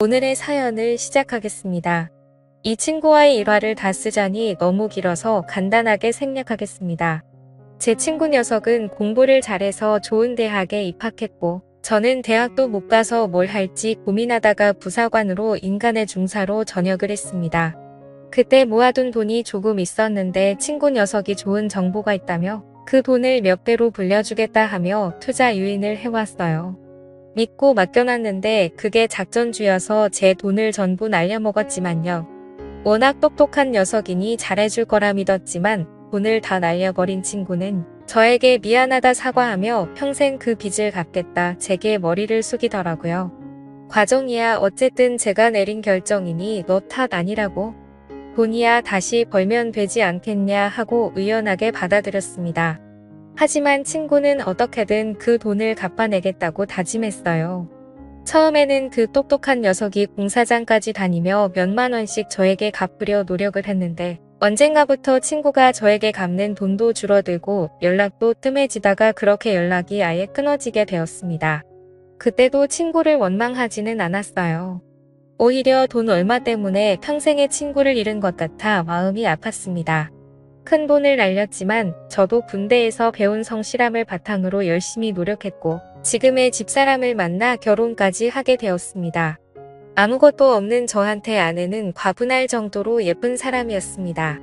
오늘의 사연을 시작하겠습니다. 이 친구와의 일화를 다 쓰자니 너무 길어서 간단하게 생략하겠습니다. 제 친구 녀석은 공부를 잘해서 좋은 대학에 입학했고 저는 대학도 못 가서 뭘 할지 고민하다가 부사관으로 인간의 중사로 전역을 했습니다. 그때 모아둔 돈이 조금 있었는데 친구 녀석이 좋은 정보가 있다며 그 돈을 몇 배로 불려주겠다 하며 투자 유인을 해왔어요. 믿고 맡겨놨는데 그게 작전주여서 제 돈을 전부 날려먹었지만요. 워낙 똑똑한 녀석이니 잘해줄 거라 믿었지만 돈을 다 날려버린 친구는 저에게 미안하다 사과하며 평생 그 빚을 갚겠다 제게 머리를 숙이더라고요. 과정이야 어쨌든 제가 내린 결정이니 너 탓 아니라고. 돈이야 다시 벌면 되지 않겠냐 하고 의연하게 받아들였습니다. 하지만 친구는 어떻게든 그 돈을 갚아내겠다고 다짐했어요. 처음에는 그 똑똑한 녀석이 공사장까지 다니며 몇만 원씩 저에게 갚으려 노력을 했는데 언젠가부터 친구가 저에게 갚는 돈도 줄어들고 연락도 뜸해지다가 그렇게 연락이 아예 끊어지게 되었습니다. 그때도 친구를 원망하지는 않았어요. 오히려 돈 얼마 때문에 평생의 친구를 잃은 것 같아 마음이 아팠습니다. 큰 돈을 날렸지만 저도 군대에서 배운 성실함을 바탕으로 열심히 노력했고 지금의 집사람을 만나 결혼까지 하게 되었습니다. 아무것도 없는 저한테 아내는 과분할 정도로 예쁜 사람이었습니다.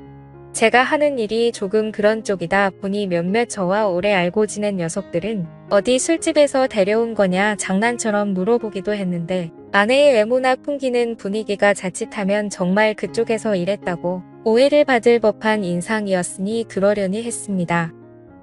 제가 하는 일이 조금 그런 쪽이다 보니 몇몇 저와 오래 알고 지낸 녀석들은 어디 술집에서 데려온 거냐 장난처럼 물어보기도 했는데 아내의 외모나 풍기는 분위기가 자칫하면 정말 그쪽에서 일했다고 오해를 받을 법한 인상이었으니 그러려니 했습니다.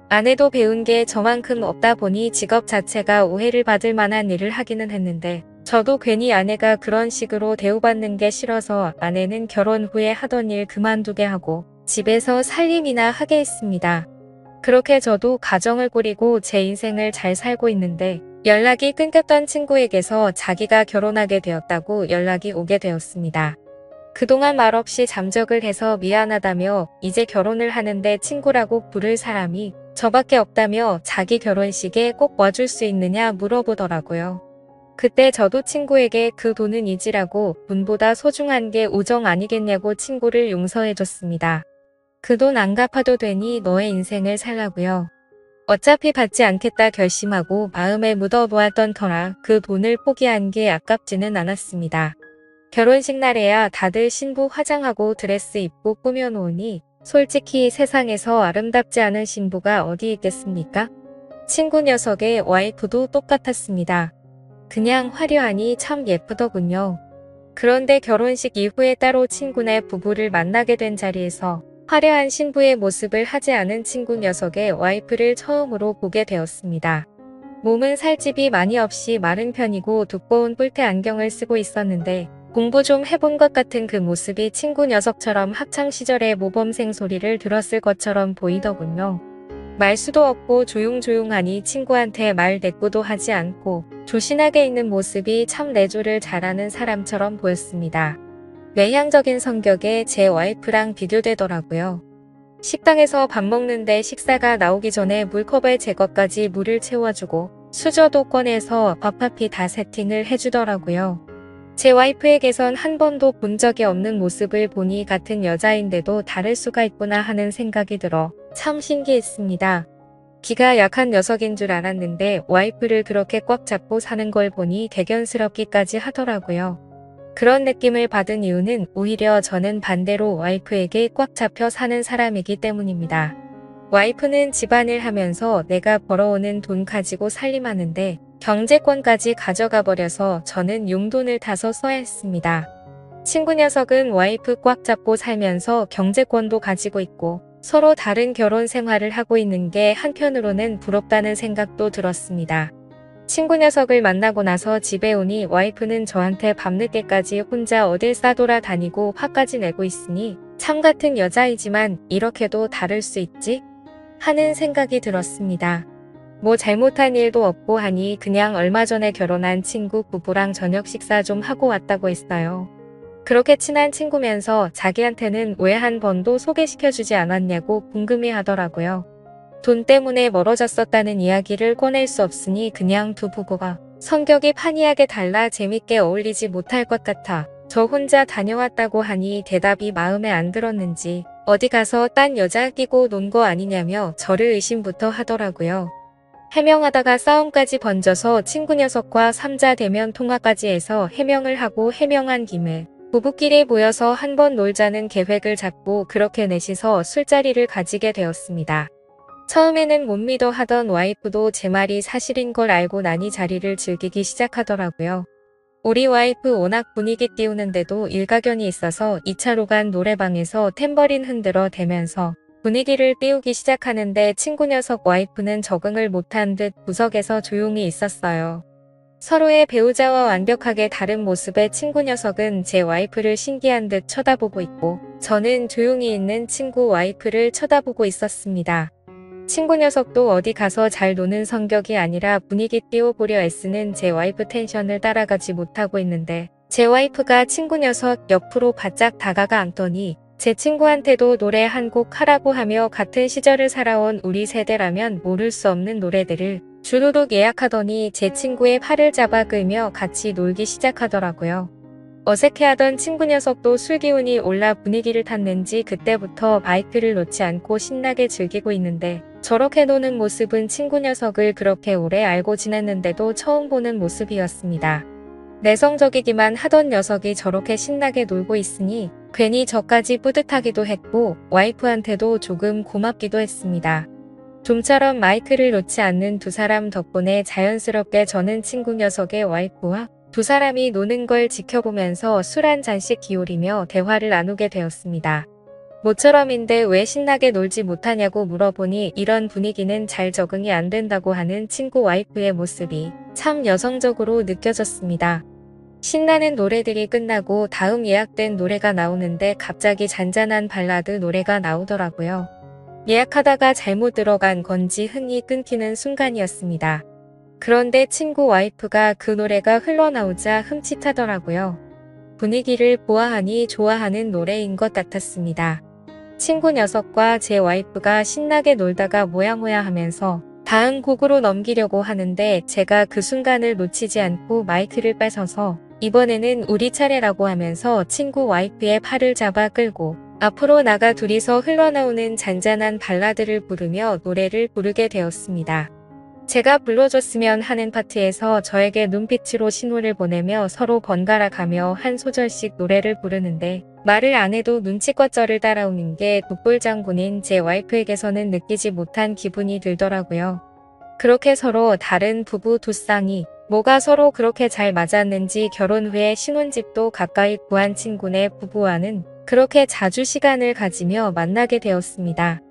아내도 배운 게 저만큼 없다 보니 직업 자체가 오해를 받을 만한 일을 하기는 했는데 저도 괜히 아내가 그런 식으로 대우받는 게 싫어서 아내는 결혼 후에 하던 일 그만두게 하고 집에서 살림이나 하게 했습니다. 그렇게 저도 가정을 꾸리고 제 인생을 잘 살고 있는데 연락이 끊겼던 친구에게서 자기가 결혼하게 되었다고 연락이 오게 되었습니다. 그동안 말없이 잠적을 해서 미안하다며 이제 결혼을 하는데 친구라고 부를 사람이 저밖에 없다며 자기 결혼식에 꼭 와줄 수 있느냐 물어보더라고요. 그때 저도 친구에게 그 돈은 잊으라고 돈보다 소중한 게 우정 아니겠냐고 친구를 용서해줬습니다. 그 돈 안 갚아도 되니 너의 인생을 살라고요. 어차피 받지 않겠다 결심하고 마음에 묻어보았던 터라 그 돈을 포기한 게 아깝지는 않았습니다. 결혼식 날에야 다들 신부 화장하고 드레스 입고 꾸며놓으니 솔직히 세상에서 아름답지 않은 신부가 어디 있겠습니까? 친구 녀석의 와이프도 똑같았습니다. 그냥 화려하니 참 예쁘더군요. 그런데 결혼식 이후에 따로 친구네 부부를 만나게 된 자리에서 화려한 신부의 모습을 하지 않은 친구 녀석의 와이프를 처음으로 보게 되었습니다. 몸은 살집이 많이 없이 마른 편이고 두꺼운 뿔테 안경을 쓰고 있었는데 공부 좀 해본 것 같은 그 모습이 친구 녀석처럼 학창시절의 모범생 소리를 들었을 것처럼 보이더군요. 말수도 없고 조용조용하니 친구한테 말 대꾸도 하지 않고 조신하게 있는 모습이 참 내조를 잘하는 사람처럼 보였습니다. 외향적인 성격에 제 와이프랑 비교되더라고요. 식당에서 밥 먹는데 식사가 나오기 전에 물컵에 제 것까지 물을 채워주고 수저도 꺼내서 밥 앞이 다 세팅을 해주더라고요. 제 와이프에게선 한 번도 본 적이 없는 모습을 보니 같은 여자인데도 다를 수가 있구나 하는 생각이 들어 참 신기했습니다. 기가 약한 녀석인 줄 알았는데 와이프를 그렇게 꽉 잡고 사는 걸 보니 대견스럽기까지 하더라고요. 그런 느낌을 받은 이유는 오히려 저는 반대로 와이프에게 꽉 잡혀 사는 사람이기 때문입니다. 와이프는 집안일 하면서 내가 벌어오는 돈 가지고 살림하는데 경제권까지 가져가 버려서 저는 용돈을 타서 써야 했습니다. 친구 녀석은 와이프 꽉 잡고 살면서 경제권도 가지고 있고 서로 다른 결혼 생활을 하고 있는 게 한편으로는 부럽다는 생각도 들었습니다. 친구 녀석을 만나고 나서 집에 오니 와이프는 저한테 밤늦게까지 혼자 어딜 싸돌아 다니고 화까지 내고 있으니 참 같은 여자이지만 이렇게도 다를 수 있지? 하는 생각이 들었습니다. 뭐 잘못한 일도 없고 하니 그냥 얼마 전에 결혼한 친구 부부랑 저녁 식사 좀 하고 왔다고 했어요. 그렇게 친한 친구면서 자기한테는 왜 한 번도 소개시켜주지 않았냐고 궁금해 하더라고요. 돈 때문에 멀어졌었다는 이야기를 꺼낼 수 없으니 그냥 두 부부가 성격이 판이하게 달라 재밌게 어울리지 못할 것 같아 저 혼자 다녀왔다고 하니 대답이 마음에 안 들었는지 어디 가서 딴 여자 끼고 논 거 아니냐며 저를 의심부터 하더라고요. 해명하다가 싸움까지 번져서 친구 녀석과 삼자 대면 통화까지 해서 해명을 하고 해명한 김에 부부끼리 모여서 한번 놀자는 계획을 잡고 그렇게 넷이서 술자리를 가지게 되었습니다. 처음에는 못 믿어 하던 와이프도 제 말이 사실인 걸 알고 나니 자리를 즐기기 시작하더라고요. 우리 와이프 워낙 분위기 띄우는데도 일가견이 있어서 2차로 간 노래방에서 탬버린 흔들어 대면서 분위기를 띄우기 시작하는데 친구 녀석 와이프는 적응을 못한 듯 구석에서 조용히 있었어요. 서로의 배우자와 완벽하게 다른 모습의 친구 녀석은 제 와이프를 신기한 듯 쳐다보고 있고 저는 조용히 있는 친구 와이프를 쳐다보고 있었습니다. 친구 녀석도 어디 가서 잘 노는 성격이 아니라 분위기 띄워보려 애쓰는 제 와이프 텐션을 따라가지 못하고 있는데 제 와이프가 친구 녀석 옆으로 바짝 다가가 앉더니 제 친구한테도 노래 한 곡 하라고 하며 같은 시절을 살아온 우리 세대라면 모를 수 없는 노래들을 주르륵 예약하더니 제 친구의 팔을 잡아 끌며 같이 놀기 시작하더라고요. 어색해하던 친구 녀석도 술 기운이 올라 분위기를 탔는지 그때부터 마이크를 놓지 않고 신나게 즐기고 있는데 저렇게 노는 모습은 친구 녀석을 그렇게 오래 알고 지냈는데도 처음 보는 모습이었습니다. 내성적이기만 하던 녀석이 저렇게 신나게 놀고 있으니 괜히 저까지 뿌듯하기도 했고 와이프한테도 조금 고맙기도 했습니다. 좀처럼 마이크를 놓지 않는 두 사람 덕분에 자연스럽게 저는 친구 녀석의 와이프와 두 사람이 노는 걸 지켜보면서 술 한 잔씩 기울이며 대화를 나누게 되었습니다. 모처럼인데 왜 신나게 놀지 못하냐고 물어보니 이런 분위기는 잘 적응이 안 된다고 하는 친구 와이프의 모습이 참 여성적으로 느껴졌습니다. 신나는 노래들이 끝나고 다음 예약된 노래가 나오는데 갑자기 잔잔한 발라드 노래가 나오더라고요. 예약하다가 잘못 들어간 건지 흥이 끊기는 순간이었습니다. 그런데 친구 와이프가 그 노래가 흘러나오자 흠칫하더라고요. 분위기를 보아하니 좋아하는 노래인 것 같았습니다. 친구 녀석과 제 와이프가 신나게 놀다가 모야모야 하면서 다음 곡으로 넘기려고 하는데 제가 그 순간을 놓치지 않고 마이크를 뺏어서 이번에는 우리 차례라고 하면서 친구 와이프의 팔을 잡아 끌고 앞으로 나가 둘이서 흘러나오는 잔잔한 발라드를 부르며 노래를 부르게 되었습니다. 제가 불러줬으면 하는 파트에서 저에게 눈빛으로 신호를 보내며 서로 번갈아 가며 한 소절씩 노래를 부르는데 말을 안 해도 눈치껏 저를 따라오는 게 독불장군인 제 와이프에게서는 느끼지 못한 기분이 들더라고요. 그렇게 서로 다른 부부 두 쌍이 뭐가 서로 그렇게 잘 맞았는지 결혼 후에 신혼집도 가까이 구한 친구네 부부와는 그렇게 자주 시간을 가지며 만나게 되었습니다.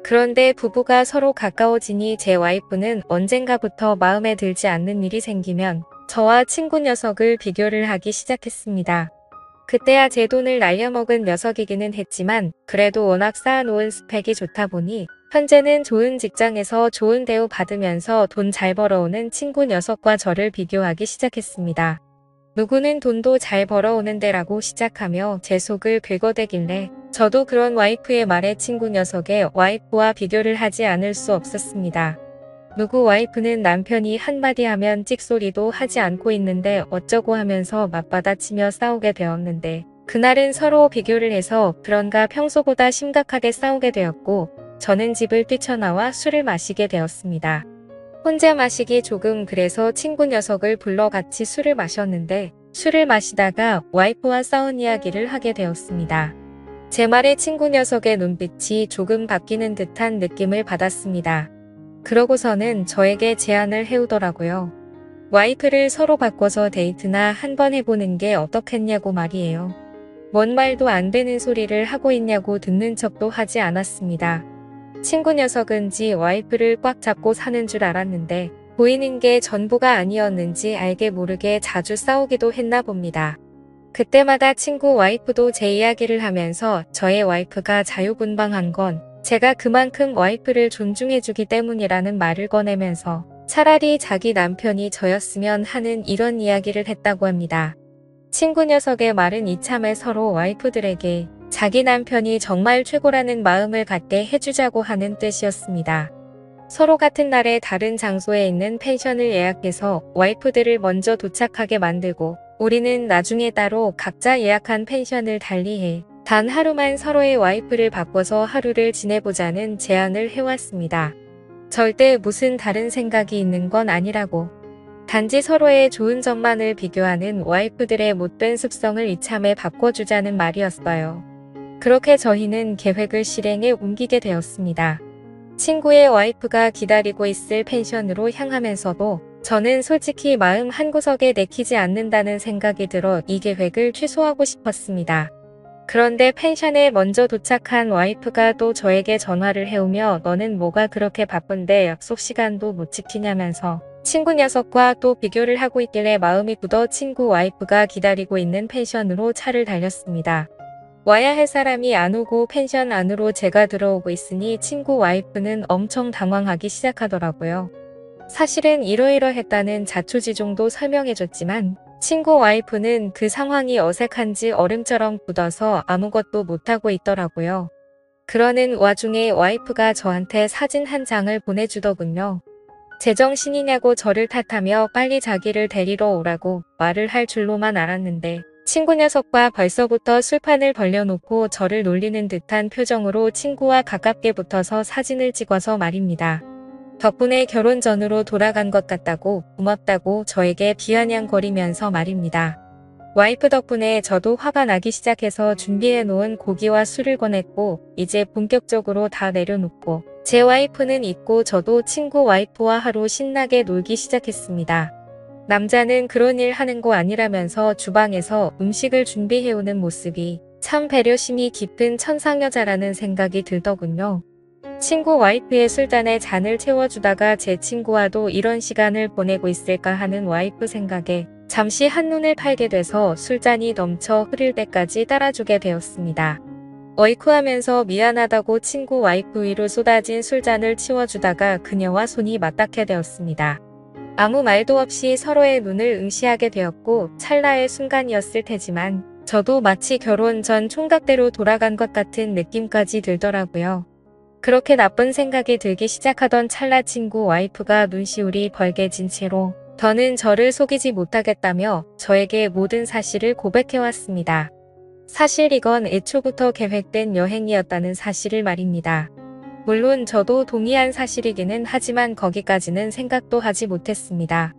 그런데 부부가 서로 가까워지니 제 와이프는 언젠가부터 마음에 들지 않는 일이 생기면 저와 친구 녀석을 비교를 하기 시작했습니다. 그때야 제 돈을 날려먹은 녀석이기는 했지만 그래도 워낙 쌓아놓은 스펙이 좋다 보니 현재는 좋은 직장에서 좋은 대우 받으면서 돈 잘 벌어오는 친구 녀석과 저를 비교하기 시작했습니다. 누구는 돈도 잘 벌어오는데 라고 시작하며 제 속을 긁어대길래 저도 그런 와이프의 말에 친구 녀석의 와이프와 비교를 하지 않을 수 없었습니다. 누구 와이프는 남편이 한마디 하면 찍소리도 하지 않고 있는데 어쩌고 하면서 맞받아치며 싸우게 되었는데 그날은 서로 비교를 해서 그런가 평소보다 심각하게 싸우게 되었고 저는 집을 뛰쳐나와 술을 마시게 되었습니다. 혼자 마시기 조금 그래서 친구 녀석을 불러 같이 술을 마셨는데 술을 마시다가 와이프와 싸운 이야기를 하게 되었습니다. 제 말에 친구 녀석의 눈빛이 조금 바뀌는 듯한 느낌을 받았습니다. 그러고서는 저에게 제안을 해오더라고요. 와이프를 서로 바꿔서 데이트나 한번 해보는 게 어떻겠냐고 말이에요. 뭔 말도 안 되는 소리를 하고 있냐고 듣는 척도 하지 않았습니다. 친구 녀석은지 와이프를 꽉 잡고 사는 줄 알았는데 보이는 게 전부가 아니었는지 알게 모르게 자주 싸우기도 했나 봅니다. 그때마다 친구 와이프도 제 이야기를 하면서 저의 와이프가 자유분방한 건 제가 그만큼 와이프를 존중해주기 때문이라는 말을 꺼내면서 차라리 자기 남편이 저였으면 하는 이런 이야기를 했다고 합니다. 친구 녀석의 말은 이참에 서로 와이프들에게 자기 남편이 정말 최고라는 마음을 갖게 해주자고 하는 뜻이었습니다. 서로 같은 날에 다른 장소에 있는 펜션을 예약해서 와이프들을 먼저 도착하게 만들고 우리는 나중에 따로 각자 예약한 펜션을 달리해 단 하루만 서로의 와이프를 바꿔서 하루를 지내보자는 제안을 해왔습니다. 절대 무슨 다른 생각이 있는 건 아니라고. 단지 서로의 좋은 점만을 비교하는 와이프들의 못된 습성을 이참에 바꿔주자는 말이었어요. 그렇게 저희는 계획을 실행에 옮기게 되었습니다. 친구의 와이프가 기다리고 있을 펜션으로 향하면서도 저는 솔직히 마음 한구석에 내키지 않는다는 생각이 들어 이 계획을 취소하고 싶었습니다. 그런데 펜션에 먼저 도착한 와이프가 또 저에게 전화를 해오며 너는 뭐가 그렇게 바쁜데 약속 시간도 못 지키냐면서 친구 녀석과 또 비교를 하고 있길래 마음이 굳어 친구 와이프가 기다리고 있는 펜션으로 차를 달렸습니다. 와야 할 사람이 안 오고 펜션 안으로 제가 들어오고 있으니 친구 와이프는 엄청 당황하기 시작하더라고요. 사실은 이러이러했다는 자초지종도 설명해줬지만 친구 와이프는 그 상황이 어색한지 얼음처럼 굳어서 아무것도 못하고 있더라고요. 그러는 와중에 와이프가 저한테 사진 한 장을 보내주더군요. 제정신이냐고 저를 탓하며 빨리 자기를 데리러 오라고 말을 할 줄로만 알았는데 친구 녀석과 벌써부터 술판을 벌려놓고 저를 놀리는 듯한 표정으로 친구와 가깝게 붙어서 사진을 찍어서 말입니다. 덕분에 결혼 전으로 돌아간 것 같다고 고맙다고 저에게 비아냥거리면서 말입니다. 와이프 덕분에 저도 화가 나기 시작해서 준비해놓은 고기와 술을 꺼냈고 이제 본격적으로 다 내려놓고 제 와이프는 있고 저도 친구 와이프와 하루 신나게 놀기 시작했습니다. 남자는 그런 일 하는 거 아니라면서 주방에서 음식을 준비해오는 모습이 참 배려심이 깊은 천상여자라는 생각이 들더군요. 친구 와이프의 술잔에 잔을 채워주다가 제 친구와도 이런 시간을 보내고 있을까 하는 와이프 생각에 잠시 한눈을 팔게 돼서 술잔이 넘쳐 흐를 때까지 따라주게 되었습니다. 어이쿠 하면서 미안하다고 친구 와이프 위로 쏟아진 술잔을 치워주다가 그녀와 손이 맞닿게 되었습니다. 아무 말도 없이 서로의 눈을 응시하게 되었고 찰나의 순간이었을 테지만 저도 마치 결혼 전 총각대로 돌아간 것 같은 느낌까지 들더라고요. 그렇게 나쁜 생각이 들기 시작하던 찰나 친구 와이프가 눈시울이 벌게진 채로 더는 저를 속이지 못하겠다며 저에게 모든 사실을 고백해왔습니다. 사실 이건 애초부터 계획된 여행이었다는 사실을 말입니다. 물론 저도 동의한 사실이기는 하지만 거기까지는 생각도 하지 못했습니다.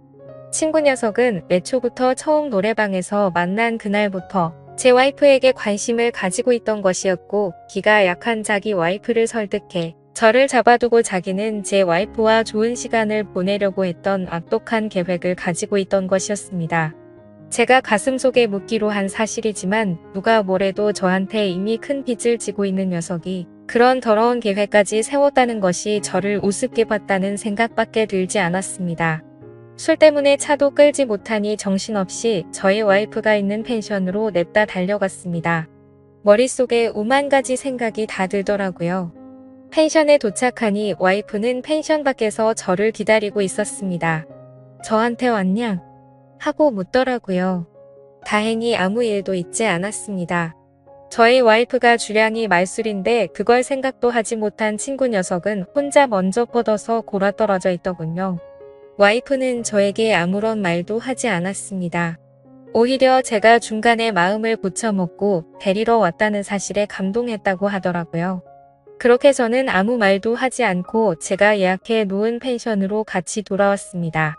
친구 녀석은 애초부터 처음 노래방에서 만난 그날부터 제 와이프에게 관심을 가지고 있던 것이었고 기가 약한 자기 와이프를 설득해 저를 잡아두고 자기는 제 와이프와 좋은 시간을 보내려고 했던 악독한 계획을 가지고 있던 것이었습니다. 제가 가슴속에 묻기로 한 사실이지만 누가 뭐래도 저한테 이미 큰 빚을 지고 있는 녀석이 그런 더러운 계획까지 세웠다는 것이 저를 우습게 봤다는 생각밖에 들지 않았습니다. 술 때문에 차도 끌지 못하니 정신없이 저의 와이프가 있는 펜션으로 냅다 달려갔습니다. 머릿속에 오만 가지 생각이 다 들더라고요. 펜션에 도착하니 와이프는 펜션 밖에서 저를 기다리고 있었습니다. 저한테 왔냐? 하고 묻더라고요. 다행히 아무 일도 있지 않았습니다. 저희 와이프가 주량이 말술인데 그걸 생각도 하지 못한 친구 녀석은 혼자 먼저 뻗어서 골아떨어져 있더군요. 와이프는 저에게 아무런 말도 하지 않았습니다. 오히려 제가 중간에 마음을 고쳐먹고 데리러 왔다는 사실에 감동했다고 하더라고요. 그렇게 저는 아무 말도 하지 않고 제가 예약해 놓은 펜션으로 같이 돌아왔습니다.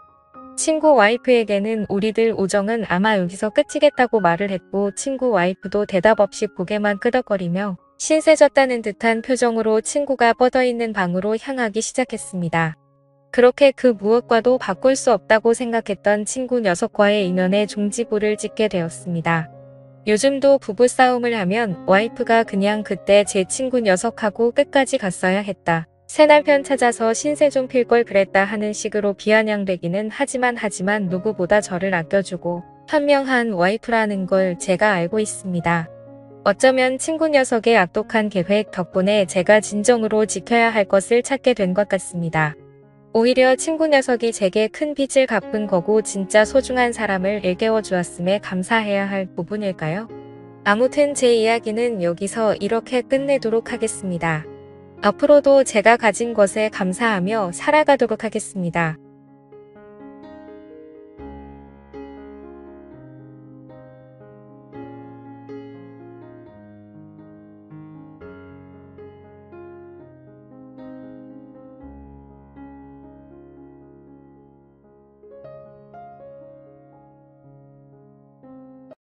친구 와이프에게는 우리들 우정은 아마 여기서 끝이겠다고 말을 했고 친구 와이프도 대답 없이 고개만 끄덕거리며 신세졌다는 듯한 표정으로 친구가 뻗어있는 방으로 향하기 시작했습니다. 그렇게 그 무엇과도 바꿀 수 없다고 생각했던 친구 녀석과의 인연에 종지부를 찍게 되었습니다. 요즘도 부부싸움을 하면 와이프가 그냥 그때 제 친구 녀석하고 끝까지 갔어야 했다. 새 남편 찾아서 신세 좀 필 걸 그랬다 하는 식으로 비아냥대기는 하지만 누구보다 저를 아껴주고 현명한 와이프라는 걸 제가 알고 있습니다. 어쩌면 친구 녀석의 악독한 계획 덕분에 제가 진정으로 지켜야 할 것을 찾게 된 것 같습니다. 오히려 친구 녀석이 제게 큰 빚을 갚은 거고 진짜 소중한 사람을 일깨워 주었음에 감사해야 할 부분일까요? 아무튼 제 이야기는 여기서 이렇게 끝내도록 하겠습니다. 앞으로도 제가 가진 것에 감사하며 살아가도록 하겠습니다.